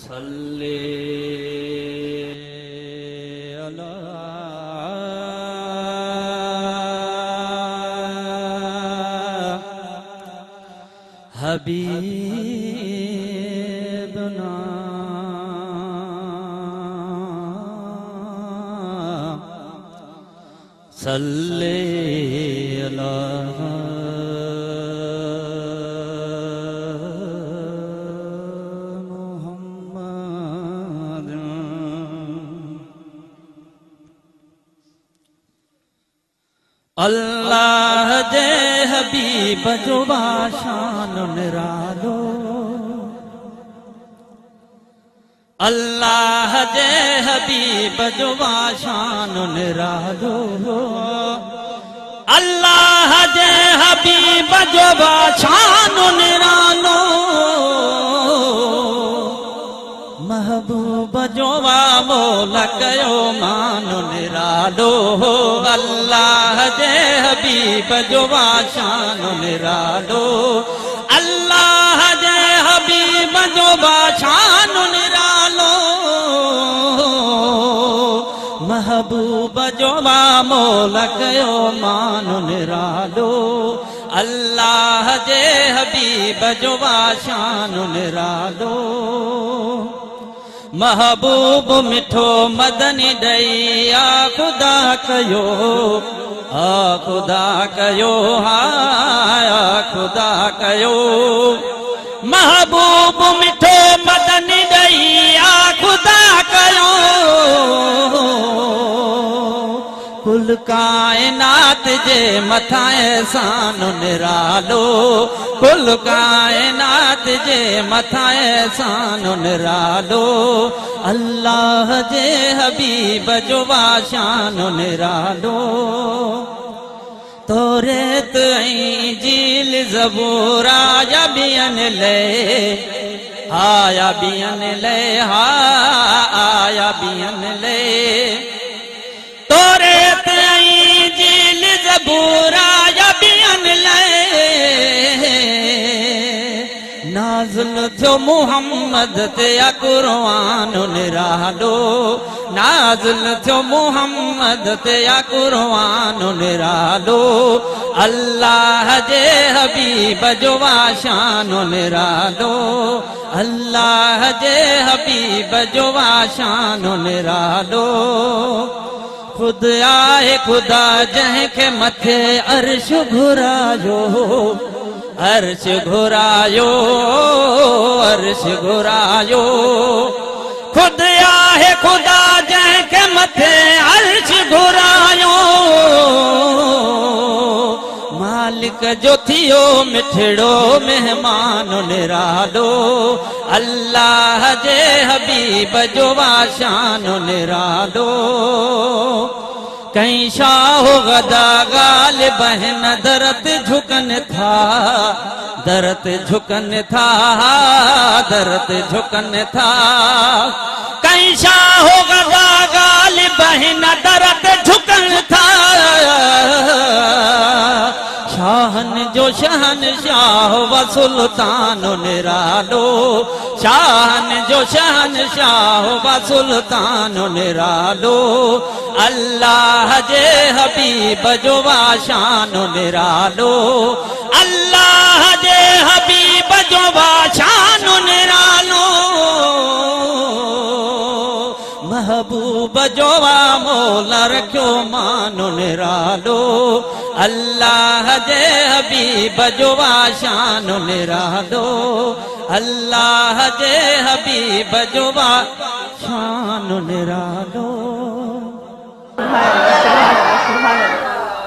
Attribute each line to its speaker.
Speaker 1: सल्ले अला हबीबना सल्ले अला मुहम्मद। अल्लाह जे हबीब जो बाशान निरालो, अल्लाह जे हबीब जो बाशान निरालो, अल्लाह जे हबीब जो बाशान निरालो, महबूब जो मोल कयो मान निरालो, अल्लाह जे हबीब जो बाशान निरालो, अल्लाह जे हबीब जो बाशान निरालो, महबूब जो मोल कयो मान निरालो, अल्लाह जे हबीब जो बाशान निरालो। महबूब मिठो मदनी दैया खुदा कयो, आ खुदा कयो, हाया खुदा कयो। महबूब मिठो मदनी दैया खुदा कयो, कुल कायनात जे मथा एहसान निरालो, कुल कायनात जे मथा एहसान निरालो, अल्लाह जे हबीब जो बाशान निरालो। तौरेत इंजील ज़बूर आया बियन ले, आया बियन ले, हा आया बियन ले। तौरेत इंजील ज़बूर आया बियन ले, नाज़िल थियो मुहम्मद ते कुरआन निरालो, नाज़िल थियो मुहम्मद ते कुरआन निरालो, अल्लाह जे हबीब जो बाशान निरालो, अल्लाह जे हबीब जो बाशान निरालो। खुद आए खुदा जंहिंखे मथे अर्श घुरायो, अर्श घुरायो, अर्श घुरायो। खुद आहे खुदा जंहिंखे मथे अर्श घुरायो, मालिक जो थियो मिठड़ो मेहमान निरालो, अल्लाह जे हबीब जो बाशान निरालो। कहीं शाह गदा गालिब हैं दरत झुकन था, दरत झुकन था, दरत झुकन था। कहीं शाह गदा गालिब हैं दरत झुकन था, शाहन जो शहन शाह व सुल्तान निरालो, शाहन जो शहन शाह व सुल्तान निरालो, अल्लाह जे हबीब जो बाशान निरालो, अल्लाह जे हबीब जो बाशान निरालो। महबूब जो मोल रखो मान निरालो, अल्लाह जे हबीब जो बाशान निरालो, अल्लाह जे हबीब जो बाशान निरालो।